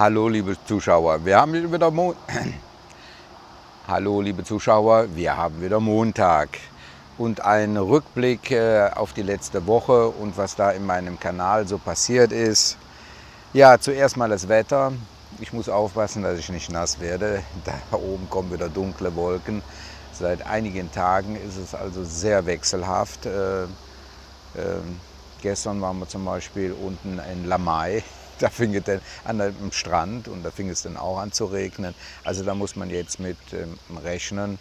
Hallo liebe Zuschauer, wir haben wieder Hallo liebe Zuschauer, wir haben wieder Montag und einen Rückblick auf die letzte Woche und was da in meinem Kanal so passiert ist. Ja, zuerst mal das Wetter. Ich muss aufpassen, dass ich nicht nass werde. Da oben kommen wieder dunkle Wolken. Seit einigen Tagen ist es also sehr wechselhaft. Gestern waren wir zum Beispiel unten in Lamay. Da fing es dann an am Strand und da fing es dann auch an zu regnen. Also da muss man jetzt mit rechnen.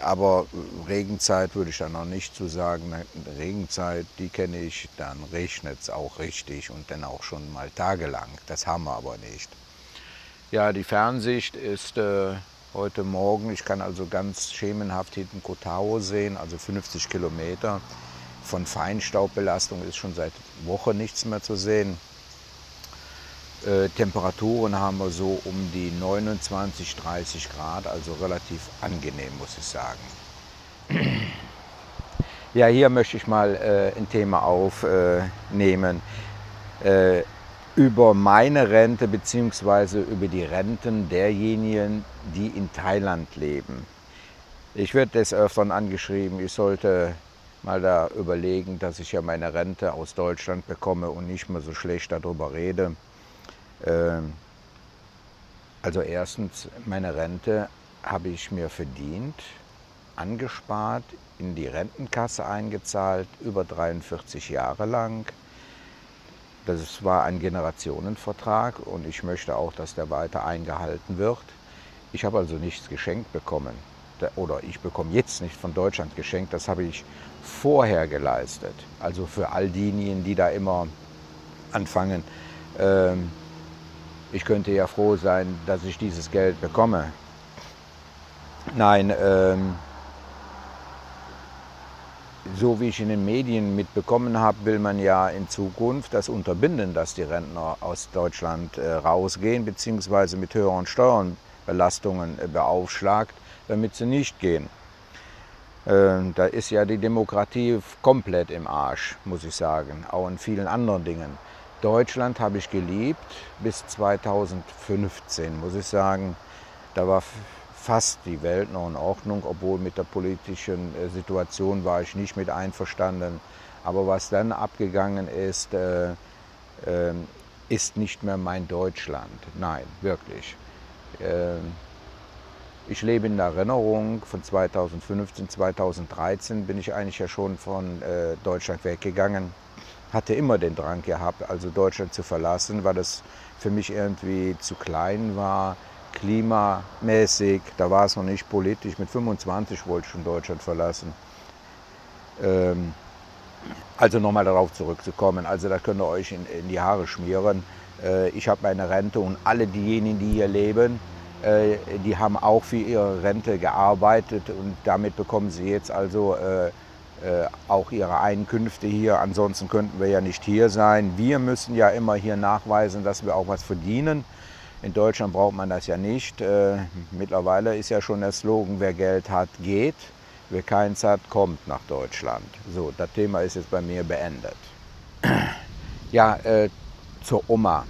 Aber Regenzeit würde ich da noch nicht zu sagen. Regenzeit, die kenne ich, dann regnet es auch richtig und dann auch schon mal tagelang. Das haben wir aber nicht. Ja, die Fernsicht ist heute Morgen, ich kann also ganz schemenhaft hinten Kotao sehen, also 50 Kilometer. Von Feinstaubbelastung ist schon seit Wochen nichts mehr zu sehen. Temperaturen haben wir so um die 29, 30 Grad, also relativ angenehm, muss ich sagen. Ja, hier möchte ich mal ein Thema aufnehmen über meine Rente bzw. über die Renten derjenigen, die in Thailand leben. Ich werde des Öfteren angeschrieben, ich sollte mal da überlegen, dass ich ja meine Rente aus Deutschland bekomme und nicht mehr so schlecht darüber rede. Also erstens, meine Rente habe ich mir verdient, angespart, in die Rentenkasse eingezahlt, über 43 Jahre lang. Das war ein Generationenvertrag und ich möchte auch, dass der weiter eingehalten wird. Ich habe also nichts geschenkt bekommen oder ich bekomme jetzt nicht von Deutschland geschenkt, das habe ich vorher geleistet. Also für all diejenigen, die da immer anfangen, ich könnte ja froh sein, dass ich dieses Geld bekomme. Nein, so wie ich in den Medien mitbekommen habe, will man ja in Zukunft das unterbinden, dass die Rentner aus Deutschland rausgehen, beziehungsweise mit höheren Steuerbelastungen beaufschlagt, damit sie nicht gehen. Da ist ja die Demokratie komplett im Arsch, muss ich sagen, auch in vielen anderen Dingen. Deutschland habe ich geliebt bis 2015, muss ich sagen. Da war fast die Welt noch in Ordnung, obwohl mit der politischen Situation war ich nicht mit einverstanden. Aber was dann abgegangen ist, ist nicht mehr mein Deutschland. Nein, wirklich. Ich lebe in der Erinnerung, von 2015, 2013 bin ich eigentlich ja schon von Deutschland weggegangen. Hatte immer den Drang gehabt, also Deutschland zu verlassen, weil das für mich irgendwie zu klein war, klimamäßig, da war es noch nicht politisch. Mit 25 wollte ich schon Deutschland verlassen. Also nochmal darauf zurückzukommen, also da könnt ihr euch in die Haare schmieren. Ich habe meine Rente und alle diejenigen, die hier leben, die haben auch für ihre Rente gearbeitet und damit bekommen sie jetzt also auch ihre Einkünfte hier. Ansonsten könnten wir ja nicht hier sein. Wir müssen ja immer hier nachweisen, dass wir auch was verdienen. In Deutschland braucht man das ja nicht. Mittlerweile ist ja schon der Slogan, wer Geld hat, geht. Wer keins hat, kommt nach Deutschland. So, das Thema ist jetzt bei mir beendet. Ja, zur Oma.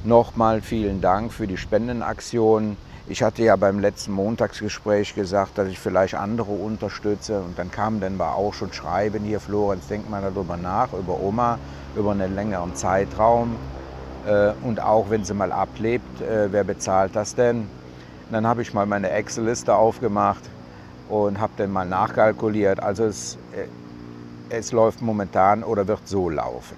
Nochmal vielen Dank für die Spendenaktion. Ich hatte ja beim letzten Montagsgespräch gesagt, dass ich vielleicht andere unterstütze. Und dann kamen dann auch schon Schreiben hier, Florenz, denk mal darüber nach, über Oma, über einen längeren Zeitraum. Und auch wenn sie mal ablebt, wer bezahlt das denn? Und dann habe ich mal meine Excel-Liste aufgemacht und habe dann mal nachkalkuliert. Also es läuft momentan oder wird so laufen.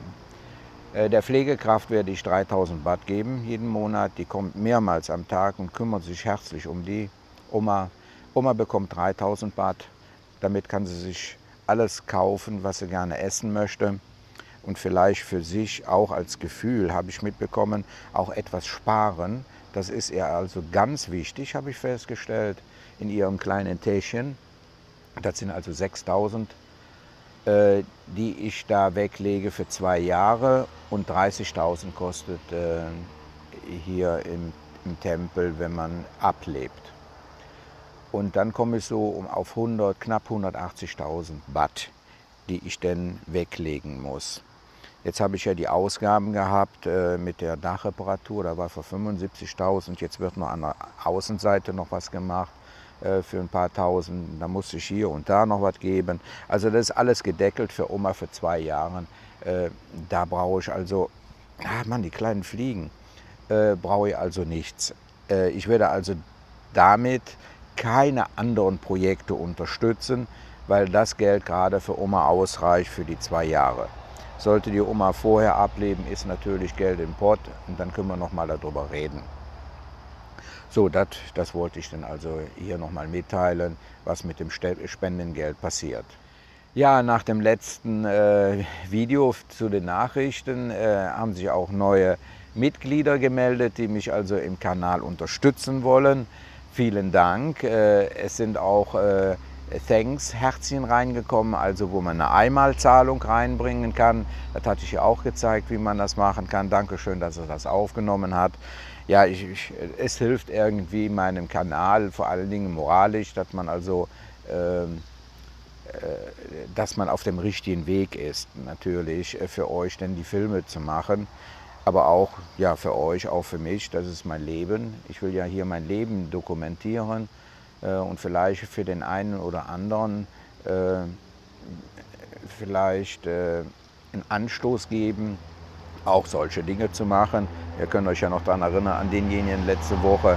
Der Pflegekraft werde ich 3000 Baht geben jeden Monat. Die kommt mehrmals am Tag und kümmert sich herzlich um die Oma. Oma bekommt 3000 Baht. Damit kann sie sich alles kaufen, was sie gerne essen möchte. Und vielleicht für sich auch als Gefühl, habe ich mitbekommen, auch etwas sparen. Das ist ihr also ganz wichtig, habe ich festgestellt, in ihrem kleinen Täschchen. Das sind also 6000, die ich da weglege für 2 Jahre und 30.000 kostet hier im Tempel, wenn man ablebt. Und dann komme ich so auf knapp 180.000 Baht, die ich dann weglegen muss. Jetzt habe ich ja die Ausgaben gehabt mit der Dachreparatur, da war für 75.000, jetzt wird noch an der Außenseite noch was gemacht für ein paar Tausend, da musste ich hier und da noch was geben. Also das ist alles gedeckelt für Oma für 2 Jahre. Da brauche ich also, Mann, die kleinen Fliegen, brauche ich also nichts. Ich werde also damit keine anderen Projekte unterstützen, weil das Geld gerade für Oma ausreicht für die 2 Jahre. Sollte die Oma vorher ableben, ist natürlich Geld im Pott und dann können wir noch mal darüber reden. So, das wollte ich dann also hier noch mal mitteilen, was mit dem Spendengeld passiert. Ja, nach dem letzten Video zu den Nachrichten haben sich auch neue Mitglieder gemeldet, die mich also im Kanal unterstützen wollen. Vielen Dank. Es sind auch Thanks-Herzchen reingekommen, also wo man eine Einmalzahlung reinbringen kann. Das hatte ich ja auch gezeigt, wie man das machen kann. Dankeschön, dass er das aufgenommen hat. Ja, es hilft irgendwie meinem Kanal, vor allen Dingen moralisch, dass man also dass man auf dem richtigen Weg ist, natürlich für euch denn die Filme zu machen, aber auch ja, für euch, auch für mich, das ist mein Leben. Ich will ja hier mein Leben dokumentieren und vielleicht für den einen oder anderen vielleicht einen Anstoß geben, auch solche Dinge zu machen. Ihr könnt euch ja noch daran erinnern, an denjenigen letzte Woche,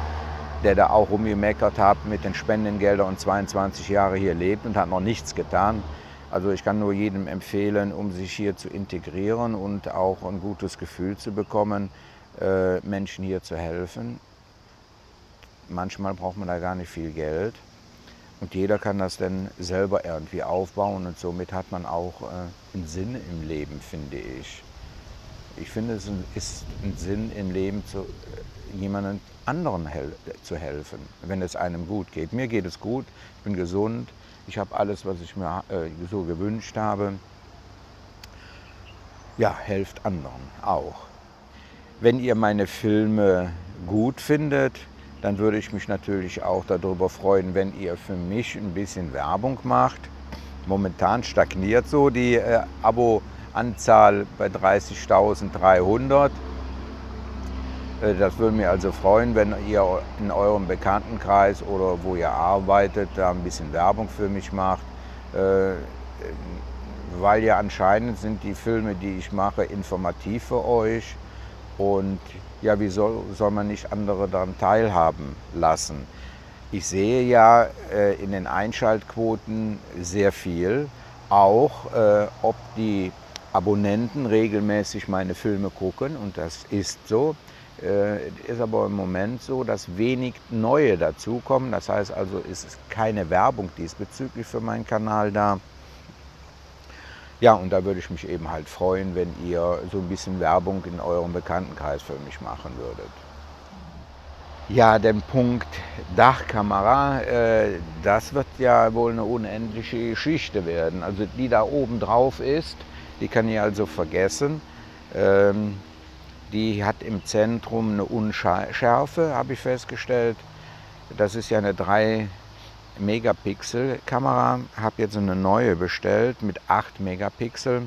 der da auch rumgemeckert hat mit den Spendengeldern und 22 Jahre hier lebt und hat noch nichts getan. Also ich kann nur jedem empfehlen, um sich hier zu integrieren und auch ein gutes Gefühl zu bekommen, Menschen hier zu helfen. Manchmal braucht man da gar nicht viel Geld und jeder kann das dann selber irgendwie aufbauen und somit hat man auch einen Sinn im Leben, finde ich. Ich finde, es ist ein Sinn im Leben, jemandem anderen zu helfen, wenn es einem gut geht. Mir geht es gut, ich bin gesund, ich habe alles, was ich mir so gewünscht habe. Ja, helft anderen auch. Wenn ihr meine Filme gut findet, dann würde ich mich natürlich auch darüber freuen, wenn ihr für mich ein bisschen Werbung macht. Momentan stagniert so die Abo-Anzahl bei 30.300. Das würde mich also freuen, wenn ihr in eurem Bekanntenkreis oder wo ihr arbeitet, da ein bisschen Werbung für mich macht. Weil ja anscheinend sind die Filme, die ich mache, informativ für euch. Und ja, wie soll man nicht andere daran teilhaben lassen? Ich sehe ja in den Einschaltquoten sehr viel, auch ob die Abonnenten regelmäßig meine Filme gucken, und das ist so. Ist aber im Moment so, dass wenig neue dazukommen. Das heißt also, ist keine Werbung diesbezüglich für meinen Kanal da. Ja, und da würde ich mich eben halt freuen, wenn ihr so ein bisschen Werbung in eurem Bekanntenkreis für mich machen würdet. Ja, den Punkt Dachkamera, das wird ja wohl eine unendliche Geschichte werden. Also die da oben drauf ist, die kann ich also vergessen. Die hat im Zentrum eine Unschärfe, habe ich festgestellt. Das ist ja eine 3-Megapixel-Kamera. Ich habe jetzt eine neue bestellt mit 8 Megapixel.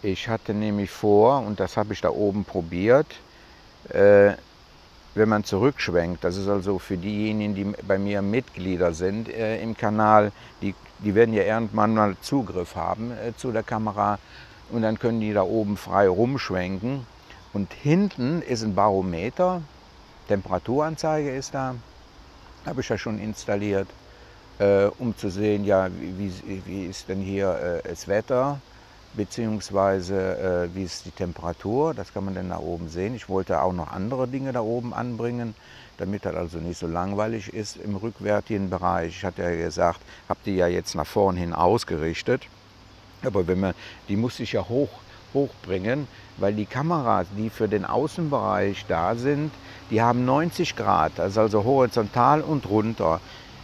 Ich hatte nämlich vor, und das habe ich da oben probiert, wenn man zurückschwenkt, das ist also für diejenigen, die bei mir Mitglieder sind im Kanal, die werden ja irgendwann mal Zugriff haben zu der Kamera. Und dann können die da oben frei rumschwenken. Und hinten ist ein Barometer, Temperaturanzeige ist da, habe ich ja schon installiert, um zu sehen, ja, wie ist denn hier das Wetter, beziehungsweise wie ist die Temperatur, das kann man dann da oben sehen. Ich wollte auch noch andere Dinge da oben anbringen, damit das also nicht so langweilig ist im rückwärtigen Bereich. Ich hatte ja gesagt, habe die ja jetzt nach vorn hin ausgerichtet. Aber die muss ich ja hochbringen, weil die Kameras, die für den Außenbereich da sind, die haben 90 Grad, das ist also horizontal und runter.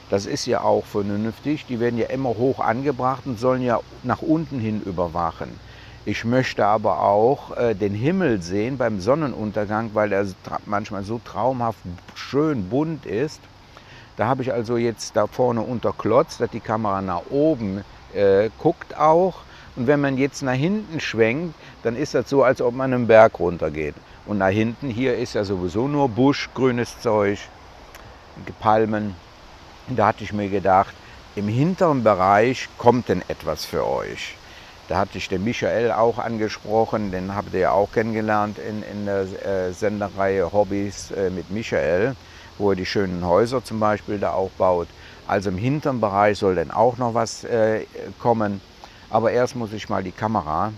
Das ist ja auch vernünftig, die werden ja immer hoch angebracht und sollen ja nach unten hin überwachen. Ich möchte aber auch den Himmel sehen beim Sonnenuntergang, weil er manchmal so traumhaft schön bunt ist. Da habe ich also jetzt da vorne unterklotzt, dass die Kamera nach oben guckt auch, Und wenn man jetzt nach hinten schwenkt, dann ist das so, als ob man einen Berg runtergeht. Und nach hinten, hier ist ja sowieso nur Busch, grünes Zeug, Palmen. Und da hatte ich mir gedacht, im hinteren Bereich kommt denn etwas für euch. Da hatte ich den Michael auch angesprochen, den habt ihr ja auch kennengelernt in der Sendereihe Hobbys mit Michael, wo er die schönen Häuser zum Beispiel da auch baut. Also im hinteren Bereich soll dann auch noch was kommen. Aber erst muss ich mal die Kamera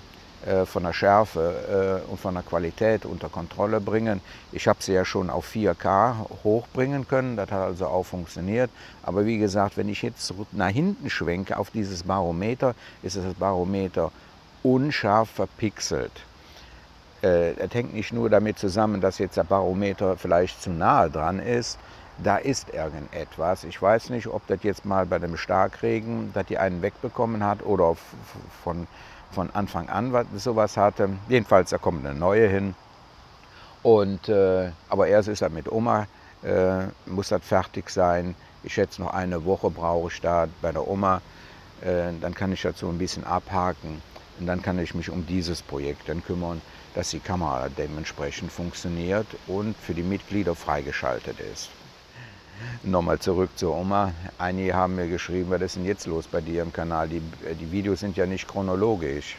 von der Schärfe und von der Qualität unter Kontrolle bringen. Ich habe sie ja schon auf 4K hochbringen können, das hat also auch funktioniert. Aber wie gesagt, wenn ich jetzt nach hinten schwenke auf dieses Barometer, ist das Barometer unscharf verpixelt. Das hängt nicht nur damit zusammen, dass jetzt der Barometer vielleicht zu nahe dran ist. Da ist irgendetwas. Ich weiß nicht, ob das jetzt mal bei dem Starkregen, dass die einen wegbekommen hat oder von Anfang an sowas hatte. Jedenfalls, da kommt eine neue hin. Und, aber erst ist das mit Oma, muss das fertig sein. Ich schätze, noch eine Woche brauche ich da bei der Oma. Dann kann ich dazu ein bisschen abhaken. Und dann kann ich mich um dieses Projekt dann kümmern, dass die Kamera dementsprechend funktioniert und für die Mitglieder freigeschaltet ist. Nochmal zurück zur Oma. Einige haben mir geschrieben, was ist denn jetzt los bei dir im Kanal? Die Videos sind ja nicht chronologisch.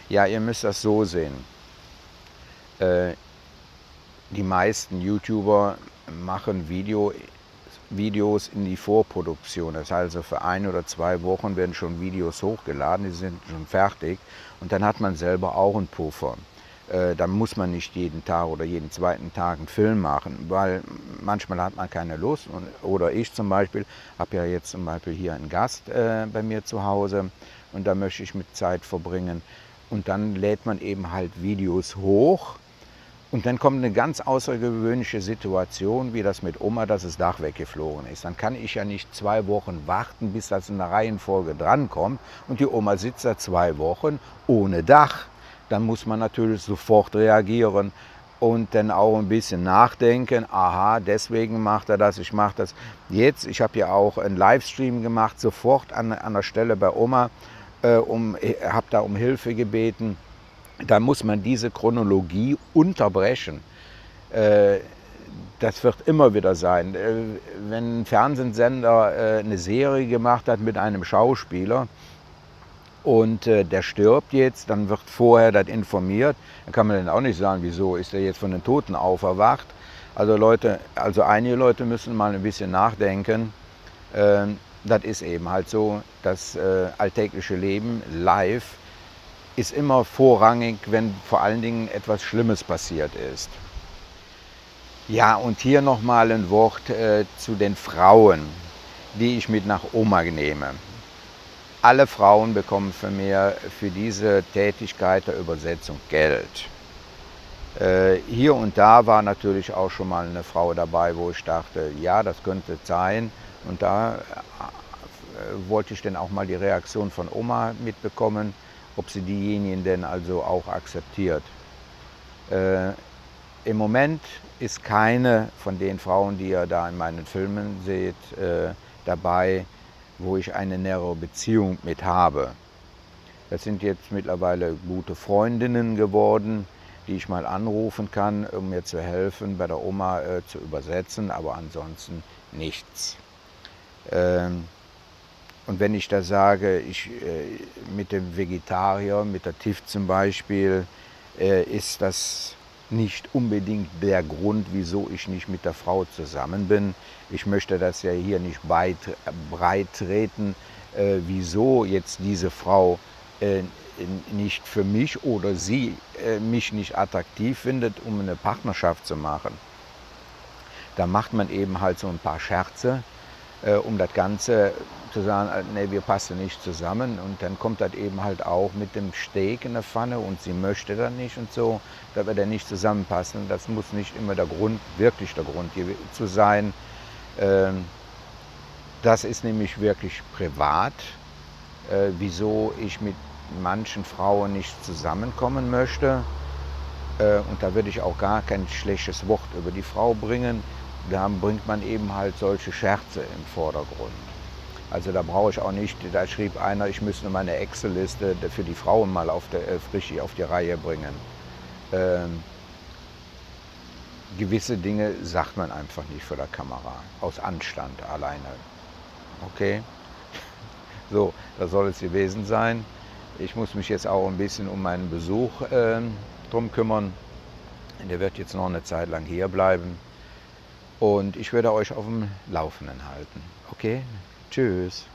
Ja, ihr müsst das so sehen. Die meisten YouTuber machen Videos in die Vorproduktion. Das heißt, also für 1 oder 2 Wochen werden schon Videos hochgeladen, die sind schon fertig. Und dann hat man selber auch einen Puffer. Da muss man nicht jeden Tag oder jeden zweiten Tag einen Film machen, weil manchmal hat man keine Lust. Oder ich zum Beispiel habe ja jetzt zum Beispiel hier einen Gast bei mir zu Hause und da möchte ich mit Zeit verbringen. Und dann lädt man eben halt Videos hoch und dann kommt eine ganz außergewöhnliche Situation, wie das mit Oma, dass das Dach weggeflogen ist. Dann kann ich ja nicht 2 Wochen warten, bis das in der Reihenfolge drankommt und die Oma sitzt da 2 Wochen ohne Dach. Dann muss man natürlich sofort reagieren und dann auch ein bisschen nachdenken. Aha, deswegen macht er das, ich mache das jetzt. Ich habe ja auch einen Livestream gemacht, sofort an der Stelle bei Oma, habe da um Hilfe gebeten. Da muss man diese Chronologie unterbrechen. Das wird immer wieder sein. Wenn ein Fernsehsender eine Serie gemacht hat mit einem Schauspieler, und der stirbt jetzt, dann wird vorher das informiert. Dann kann man dann auch nicht sagen, wieso ist er jetzt von den Toten auferwacht. Also einige Leute müssen mal ein bisschen nachdenken. Das ist eben halt so, das alltägliche Leben live ist immer vorrangig, wenn vor allen Dingen etwas Schlimmes passiert ist. Ja, und hier nochmal ein Wort zu den Frauen, die ich mit nach Oma nehme. Alle Frauen bekommen von mir für diese Tätigkeit der Übersetzung Geld. Hier und da war natürlich auch schon mal eine Frau dabei, wo ich dachte, ja, das könnte sein. Und da wollte ich dann auch mal die Reaktion von Oma mitbekommen, ob sie diejenigen denn also auch akzeptiert. Im Moment ist keine von den Frauen, die ihr da in meinen Filmen seht, dabei, wo ich eine nähere Beziehung mit habe. Das sind jetzt mittlerweile gute Freundinnen geworden, die ich mal anrufen kann, um mir zu helfen, bei der Oma zu übersetzen, aber ansonsten nichts. Und wenn ich da sage, mit dem Vegetarier, mit der TIF zum Beispiel, ist das nicht unbedingt der Grund, wieso ich nicht mit der Frau zusammen bin. Ich möchte das ja hier nicht breit treten, wieso jetzt diese Frau nicht für mich oder sie mich nicht attraktiv findet, um eine Partnerschaft zu machen. Da macht man eben halt so ein paar Scherze, um das Ganze zu sagen, nee, wir passen nicht zusammen, und dann kommt das eben halt auch mit dem Steak in der Pfanne und sie möchte dann nicht und so, da wir dann nicht zusammenpassen. Das muss nicht immer wirklich der Grund zu sein. Das ist nämlich wirklich privat, wieso ich mit manchen Frauen nicht zusammenkommen möchte, und da würde ich auch gar kein schlechtes Wort über die Frau bringen. Da bringt man eben halt solche Scherze im Vordergrund. Also da brauche ich auch nicht, da schrieb einer, ich müsste meine Excel-Liste für die Frauen mal frisch auf die Reihe bringen. Gewisse Dinge sagt man einfach nicht vor der Kamera, aus Anstand alleine. Okay? So, das soll es gewesen sein. Ich muss mich jetzt auch ein bisschen um meinen Besuch drum kümmern. Der wird jetzt noch eine Zeit lang hier bleiben. Und ich werde euch auf dem Laufenden halten. Okay? Tschüss.